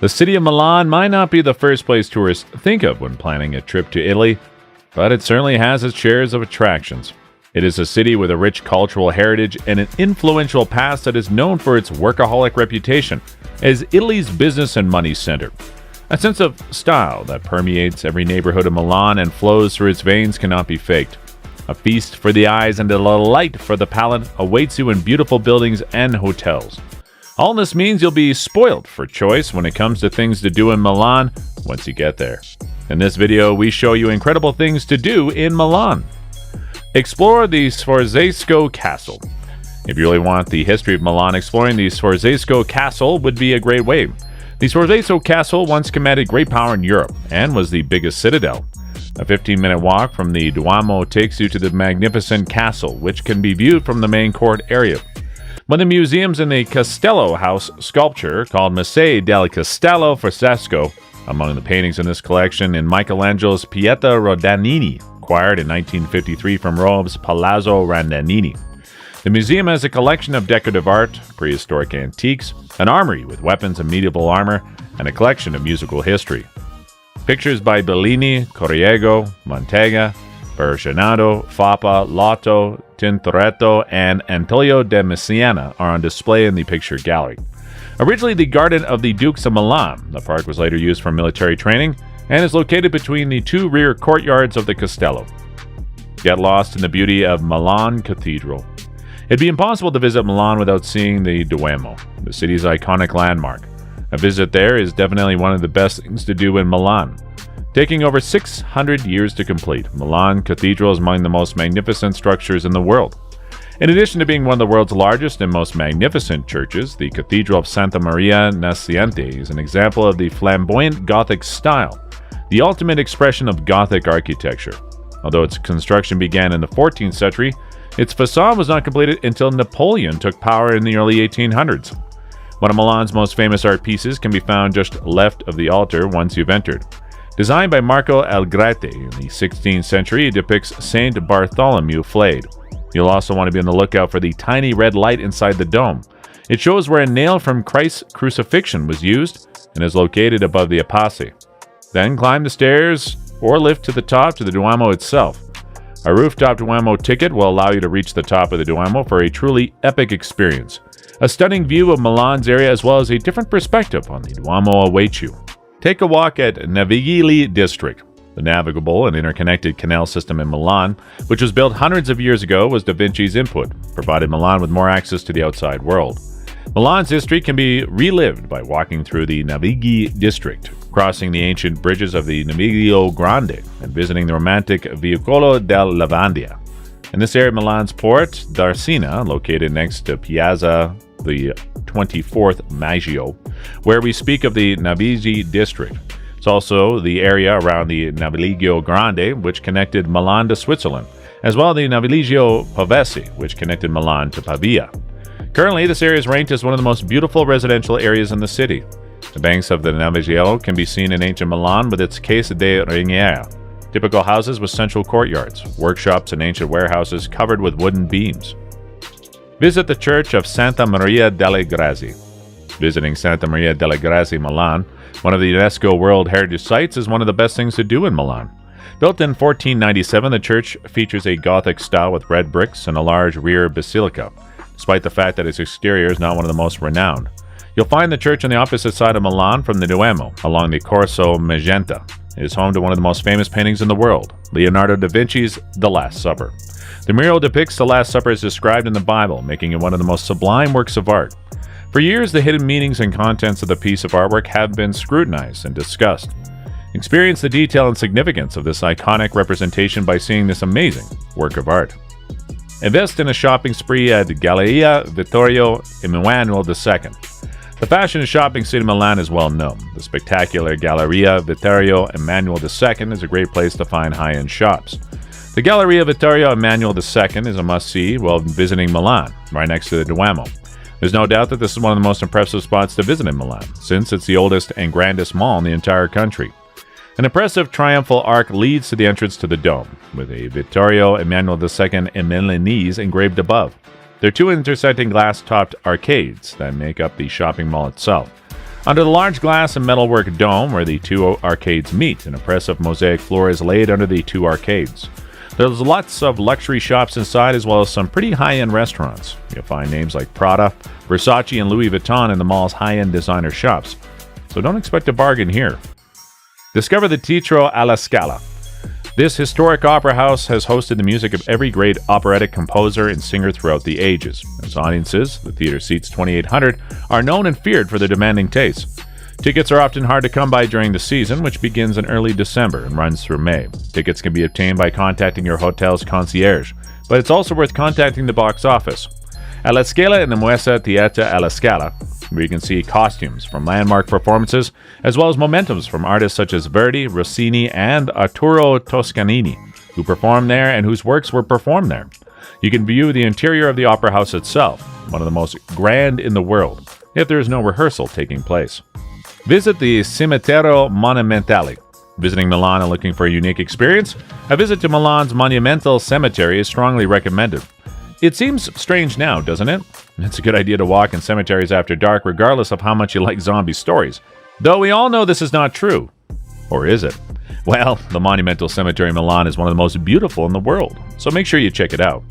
The city of Milan might not be the first place tourists think of when planning a trip to Italy, but it certainly has its shares of attractions. It is a city with a rich cultural heritage and an influential past that is known for its workaholic reputation as Italy's business and money center. A sense of style that permeates every neighborhood of Milan and flows through its veins cannot be faked. A feast for the eyes and a delight for the palate awaits you in beautiful buildings and hotels. All this means you'll be spoilt for choice when it comes to things to do in Milan once you get there. In this video, we show you incredible things to do in Milan. Explore the Sforzesco Castle. If you really want the history of Milan, exploring the Sforzesco Castle would be a great way. The Sforzesco Castle once commanded great power in Europe and was the biggest citadel. A 15-minute walk from the Duomo takes you to the magnificent castle, which can be viewed from the main court area. One of the museums in the Castello House sculpture, called Museo del Castello Francesco, among the paintings in this collection in Michelangelo's Pieta Rodanini, acquired in 1953 from Rome's Palazzo Randanini. The museum has a collection of decorative art, prehistoric antiques, an armory with weapons and medieval armor, and a collection of musical history. Pictures by Bellini, Corriego, Montega, Berginato, Fapa, Lotto, Tintoretto, and Antonio de Messina are on display in the picture gallery. Originally the Garden of the Dukes of Milan, the park was later used for military training and is located between the two rear courtyards of the Castello. Get lost in the beauty of Milan Cathedral. It'd be impossible to visit Milan without seeing the Duomo, the city's iconic landmark. A visit there is definitely one of the best things to do in Milan. Taking over 600 years to complete, Milan Cathedral is among the most magnificent structures in the world. In addition to being one of the world's largest and most magnificent churches, the Cathedral of Santa Maria Nascente is an example of the flamboyant Gothic style, the ultimate expression of Gothic architecture. Although its construction began in the 14th century, its facade was not completed until Napoleon took power in the early 1800s. One of Milan's most famous art pieces can be found just left of the altar once you've entered. Designed by Marco Algrete in the 16th century, it depicts Saint Bartholomew flayed. You'll also want to be on the lookout for the tiny red light inside the dome. It shows where a nail from Christ's crucifixion was used and is located above the apse. Then climb the stairs or lift to the top to the Duomo itself. A rooftop Duomo ticket will allow you to reach the top of the Duomo for a truly epic experience. A stunning view of Milan's area as well as a different perspective on the Duomo awaits you. Take a walk at Navigili District. The navigable and interconnected canal system in Milan, which was built hundreds of years ago, was Da Vinci's input, provided Milan with more access to the outside world. Milan's history can be relived by walking through the Navigli District, crossing the ancient bridges of the Naviglio Grande, and visiting the romantic Vicolo del Lavandia. In this area of Milan's port, Darsina, located next to Piazza the 24th Maggio, where we speak of the Navigli district. It's also the area around the Naviglio Grande, which connected Milan to Switzerland, as well as the Naviglio Pavese, which connected Milan to Pavia. Currently, this area is ranked as one of the most beautiful residential areas in the city. The banks of the Naviglio can be seen in ancient Milan with its Casa de Ringhiera, typical houses with central courtyards, workshops, and ancient warehouses covered with wooden beams. Visit the Church of Santa Maria delle Grazie. Visiting Santa Maria delle Grazie, Milan, one of the UNESCO World Heritage Sites, is one of the best things to do in Milan. Built in 1497, the church features a Gothic style with red bricks and a large rear basilica, despite the fact that its exterior is not one of the most renowned. You'll find the church on the opposite side of Milan from the Duomo, along the Corso Magenta. It is home to one of the most famous paintings in the world, Leonardo da Vinci's The Last Supper. The mural depicts the Last Supper as described in the Bible, making it one of the most sublime works of art. For years, the hidden meanings and contents of the piece of artwork have been scrutinized and discussed. Experience the detail and significance of this iconic representation by seeing this amazing work of art. Invest in a shopping spree at Galleria Vittorio Emanuele II. The fashion and shopping city of Milan is well known. The spectacular Galleria Vittorio Emanuele II is a great place to find high-end shops. The Galleria Vittorio Emanuele II is a must-see while visiting Milan, right next to the Duomo. There's no doubt that this is one of the most impressive spots to visit in Milan, since it's the oldest and grandest mall in the entire country. An impressive triumphal arch leads to the entrance to the dome, with a Vittorio Emanuele II in Milanese engraved above. There are two intersecting glass-topped arcades that make up the shopping mall itself. Under the large glass and metalwork dome where the two arcades meet, an impressive mosaic floor is laid under the two arcades. There's lots of luxury shops inside as well as some pretty high-end restaurants. You'll find names like Prada, Versace, and Louis Vuitton in the mall's high-end designer shops. So don't expect a bargain here. Discover the Teatro alla Scala. This historic opera house has hosted the music of every great operatic composer and singer throughout the ages. Its audiences, the theater seats 2,800, are known and feared for their demanding tastes. Tickets are often hard to come by during the season, which begins in early December and runs through May. Tickets can be obtained by contacting your hotel's concierge, but it's also worth contacting the box office. Alla Scala in the Muessa Teatro alla Scala, where you can see costumes from landmark performances, as well as momentums from artists such as Verdi, Rossini, and Arturo Toscanini, who performed there and whose works were performed there. You can view the interior of the opera house itself, one of the most grand in the world, yet there is no rehearsal taking place. Visit the Cimitero Monumentale. Visiting Milan and looking for a unique experience? A visit to Milan's monumental cemetery is strongly recommended. It seems strange now, doesn't it? It's a good idea to walk in cemeteries after dark regardless of how much you like zombie stories. Though we all know this is not true. Or is it? Well, the Monumental Cemetery in Milan is one of the most beautiful in the world, so make sure you check it out.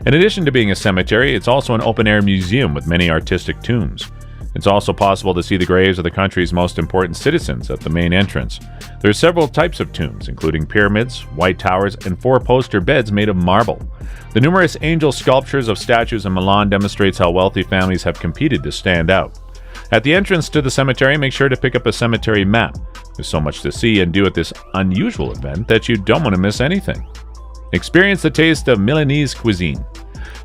In addition to being a cemetery, it's also an open-air museum with many artistic tombs. It's also possible to see the graves of the country's most important citizens at the main entrance. There are several types of tombs, including pyramids, white towers, and four-poster beds made of marble. The numerous angel sculptures of statues in Milan demonstrates how wealthy families have competed to stand out. At the entrance to the cemetery, make sure to pick up a cemetery map. There's so much to see and do at this unusual event that you don't want to miss anything. Experience the taste of Milanese cuisine.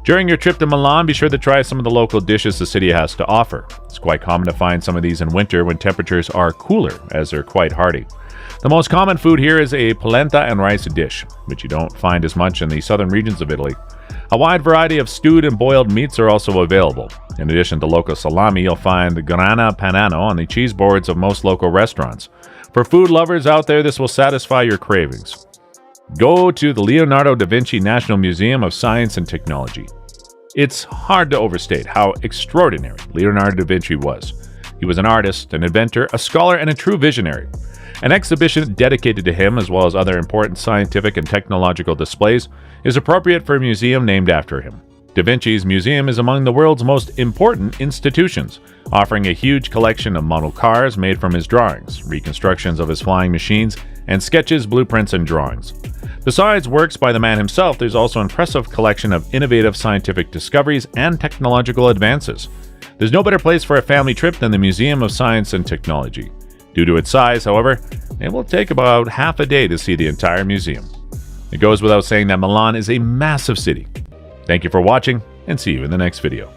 During your trip to Milan, be sure to try some of the local dishes the city has to offer. It's quite common to find some of these in winter when temperatures are cooler, as they're quite hardy. The most common food here is a polenta and rice dish, which you don't find as much in the southern regions of Italy. A wide variety of stewed and boiled meats are also available. In addition to local salami, you'll find the grana panano on the cheese boards of most local restaurants. For food lovers out there, this will satisfy your cravings. Go to the Leonardo da Vinci National Museum of Science and Technology. It's hard to overstate how extraordinary Leonardo da Vinci was. He was an artist, an inventor, a scholar, and a true visionary. An exhibition dedicated to him, as well as other important scientific and technological displays, is appropriate for a museum named after him. Da Vinci's museum is among the world's most important institutions, offering a huge collection of model cars made from his drawings, reconstructions of his flying machines, and sketches, blueprints, and drawings. Besides works by the man himself, there's also an impressive collection of innovative scientific discoveries and technological advances. There's no better place for a family trip than the Museum of Science and Technology. Due to its size, however, it will take about half a day to see the entire museum. It goes without saying that Milan is a massive city. Thank you for watching, and see you in the next video.